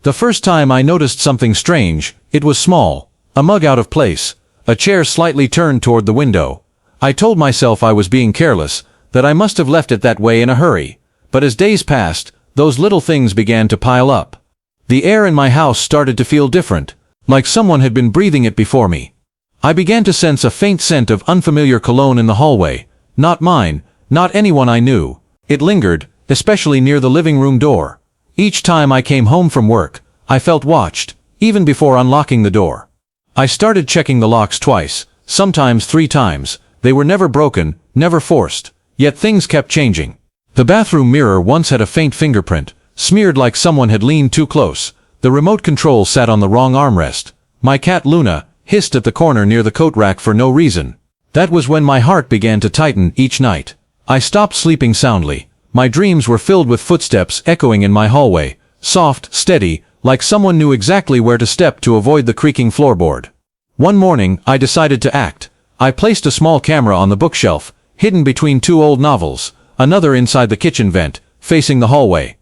The first time I noticed something strange, it was small. A mug out of place, a chair slightly turned toward the window. I told myself I was being careless, that I must have left it that way in a hurry. But as days passed, those little things began to pile up. The air in my house started to feel different, like someone had been breathing it before me. I began to sense a faint scent of unfamiliar cologne in the hallway. Not mine, not anyone I knew. It lingered, especially near the living room door. Each time I came home from work, I felt watched, even before unlocking the door. I started checking the locks twice, sometimes 3 times. They were never broken, never forced. Yet things kept changing. The bathroom mirror once had a faint fingerprint, smeared like someone had leaned too close. The remote control sat on the wrong armrest. My cat Luna hissed at the corner near the coat rack for no reason. That was when my heart began to tighten each night. I stopped sleeping soundly. My dreams were filled with footsteps echoing in my hallway, soft, steady, like someone knew exactly where to step to avoid the creaking floorboard. One morning, I decided to act. I placed a small camera on the bookshelf, hidden between 2 old novels, another inside the kitchen vent, facing the hallway.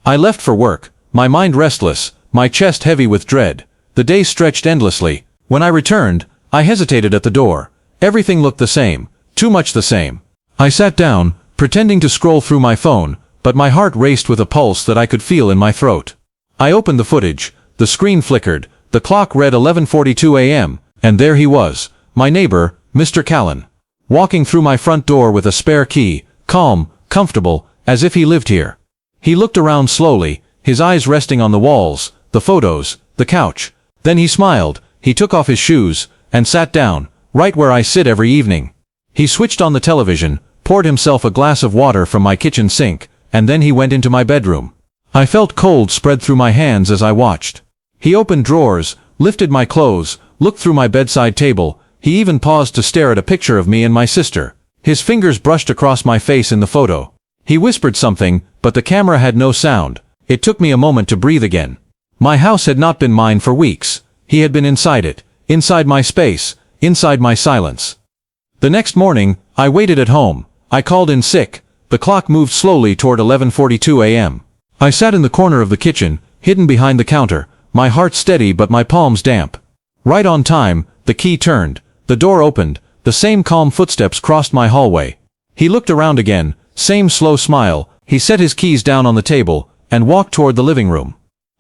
I left for work, my mind restless, my chest heavy with dread. The day stretched endlessly. When I returned, I hesitated at the door. Everything looked the same, too much the same. I sat down, pretending to scroll through my phone, but my heart raced with a pulse that I could feel in my throat. I opened the footage, the screen flickered, the clock read 11:42 a.m., and there he was, my neighbor, Mr. Callan, walking through my front door with a spare key, calm, comfortable, as if he lived here. He looked around slowly, his eyes resting on the walls, the photos, the couch. Then he smiled, he took off his shoes, and sat down, right where I sit every evening. He switched on the television, poured himself a glass of water from my kitchen sink, and then he went into my bedroom. I felt cold spread through my hands as I watched. He opened drawers, lifted my clothes, looked through my bedside table. He even paused to stare at a picture of me and my sister. His fingers brushed across my face in the photo. He whispered something, but the camera had no sound. It took me a moment to breathe again. My house had not been mine for weeks. He had been inside it, inside my space, inside my silence. The next morning, I waited at home. I called in sick. The clock moved slowly toward 11:42 a.m. I sat in the corner of the kitchen, hidden behind the counter, my heart steady but my palms damp. Right on time, the key turned. The door opened. The same calm footsteps crossed my hallway. He looked around again, same slow smile. He set his keys down on the table and walked toward the living room.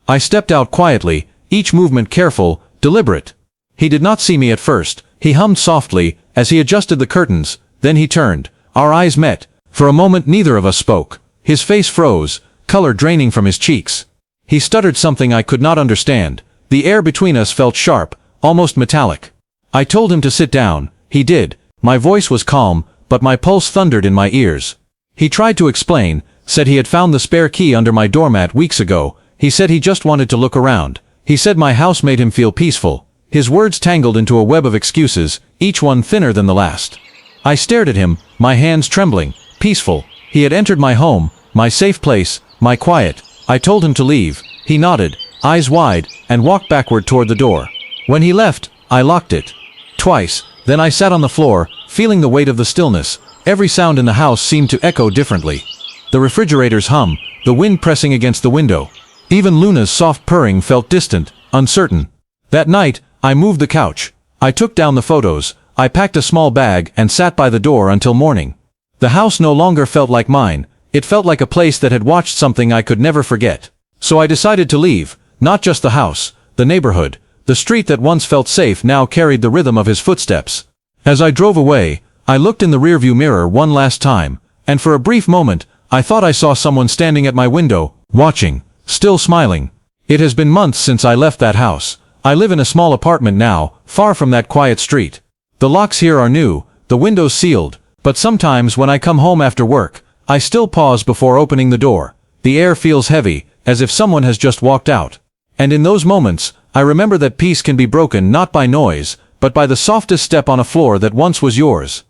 I stepped out quietly, each movement careful, deliberate. He did not see me at first. He hummed softly as he adjusted the curtains. Then he turned. Our eyes met. For a moment neither of us spoke. His face froze, color draining from his cheeks. He stuttered something I could not understand. The air between us felt sharp, almost metallic. I told him to sit down. He did. My voice was calm, but my pulse thundered in my ears. He tried to explain, said he had found the spare key under my doormat weeks ago. He said he just wanted to look around. He said my house made him feel peaceful. His words tangled into a web of excuses, each one thinner than the last. I stared at him, my hands trembling. Peaceful. He had entered my home, my safe place, my quiet. I told him to leave. He nodded, eyes wide, and walked backward toward the door. When he left, I locked it. Twice. Then I sat on the floor, feeling the weight of the stillness. Every sound in the house seemed to echo differently. The refrigerator's hum, the wind pressing against the window. Even Luna's soft purring felt distant, uncertain. That night, I moved the couch. I took down the photos. I packed a small bag and sat by the door until morning. The house no longer felt like mine. It felt like a place that had watched something I could never forget. So I decided to leave, not just the house, the neighborhood. The street that once felt safe now carried the rhythm of his footsteps. As I drove away, I looked in the rearview mirror one last time, and for a brief moment, I thought I saw someone standing at my window, watching, still smiling. It has been months since I left that house. I live in a small apartment now, far from that quiet street. The locks here are new, the windows sealed, but sometimes when I come home after work, I still pause before opening the door. The air feels heavy, as if someone has just walked out. And in those moments, I remember that peace can be broken not by noise, but by the softest step on a floor that once was yours.